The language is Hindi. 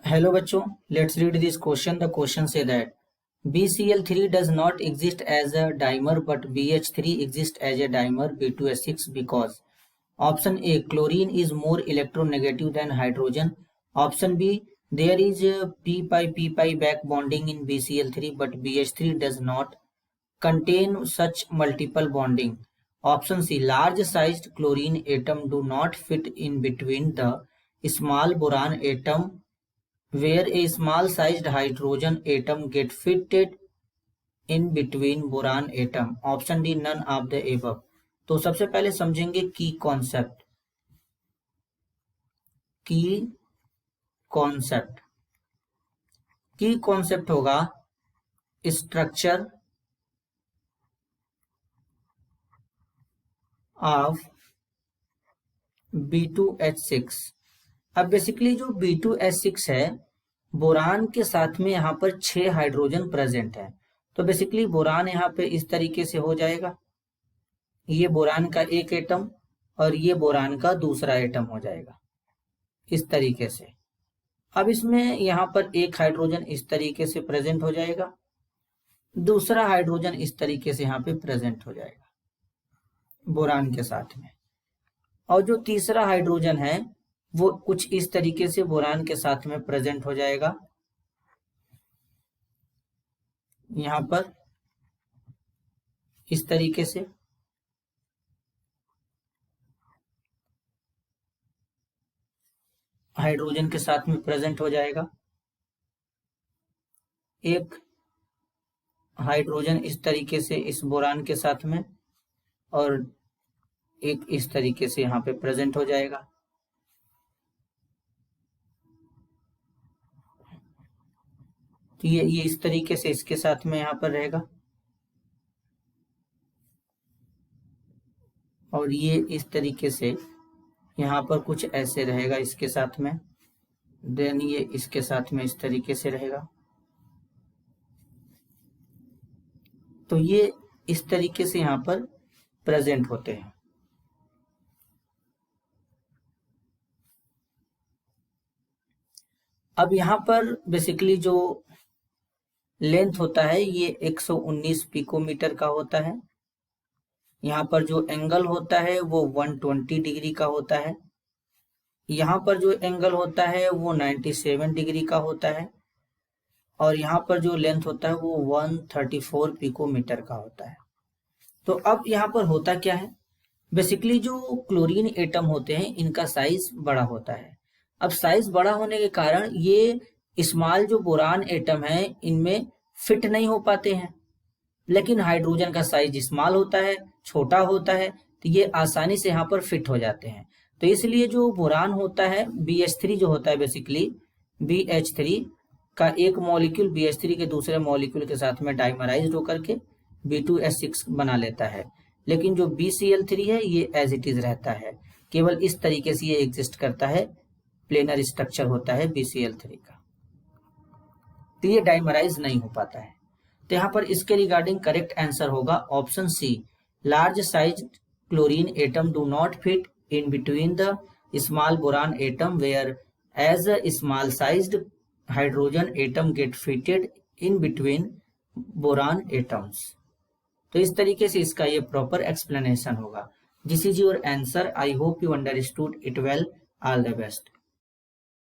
Hello बच्चों, let's read this question. The question say that BCl3 does not exist as a dimer but BH3 exists as a dimer B2S6 because option A, chlorine is more electronegative than hydrogen. Option B, there is a p pi back bonding in BCl3 but BH3 does not contain such multiple bonding. Option C, large sized chlorine atom do not fit in between the small boron atom where a small sized hydrogen atom get fitted in between boron atom. Option D none of the above. तो सबसे पहले समझेंगे की कॉन्सेप्ट। की कॉन्सेप्ट होगा स्ट्रक्चर ऑफ B2H6। अब बेसिकली जो B2H6 है, बोरान के साथ में यहाँ पर 6 हाइड्रोजन प्रेजेंट है। तो बेसिकली बोरान यहाँ पे इस तरीके से हो जाएगा, ये बोरान का एक एटम और ये बोरान का दूसरा एटम हो जाएगा इस तरीके से। अब इसमें यहाँ पर एक हाइड्रोजन इस तरीके से प्रेजेंट हो जाएगा, दूसरा हाइड्रोजन इस तरीके से यहाँ पे प्रेजेंट हो जाएगा बोरान के साथ में, और जो तीसरा हाइड्रोजन है वो कुछ इस तरीके से बोरान के साथ में प्रेजेंट हो जाएगा। यहां पर इस तरीके से हाइड्रोजन के साथ में प्रेजेंट हो जाएगा। एक हाइड्रोजन इस तरीके से इस बोरान के साथ में और एक इस तरीके से यहां पे प्रेजेंट हो जाएगा। तो ये इस तरीके से इसके साथ में यहाँ पर रहेगा और ये इस तरीके से यहाँ पर कुछ ऐसे रहेगा इसके साथ में, देन ये इसके साथ में इस तरीके से रहेगा। तो ये इस तरीके से यहाँ पर प्रेजेंट होते हैं। अब यहाँ पर बेसिकली जो लेंथ होता है ये 119 पिकोमीटर का होता है। यहाँ पर जो एंगल होता है वो 120 डिग्री का होता है। यहाँ पर जो एंगल होता है वो 97 डिग्री का होता है और यहाँ पर जो लेंथ होता है वो 134 पिकोमीटर का होता है। तो अब यहाँ पर होता क्या है, बेसिकली जो क्लोरीन एटम होते हैं इनका साइज बड़ा होता है। अब साइज बड़ा होने के कारण ये स्मॉल जो बोरान एटम है इनमें फिट नहीं हो पाते हैं, लेकिन हाइड्रोजन का साइज स्मॉल होता है, छोटा होता है, तो ये आसानी से यहाँ पर फिट हो जाते हैं। तो इसलिए जो बोरान होता है BH3 जो होता है, बेसिकली BH3 का एक मॉलिक्यूल BH3 के दूसरे मॉलिक्यूल के साथ में डाइमराइज्ड होकर के B2S6 बना लेता है। लेकिन जो BCl3 है ये एज इट इज रहता है, केवल इस तरीके से ये एग्जिस्ट करता है, प्लेनर स्ट्रक्चर होता है BCl3 का, तो ये डाइमराइज नहीं हो पाता है। तो यहाँ पर इसके रिगार्डिंग करेक्ट आंसर होगा option C, large size chlorine atom do not fit in between the small boron atom whereas a small sized hydrogen atom get fitted in between boron atoms. तो इस तरीके से इसका ये प्रॉपर एक्सप्लेनेशन होगा। This is your answer. I hope you understood it well. All the best.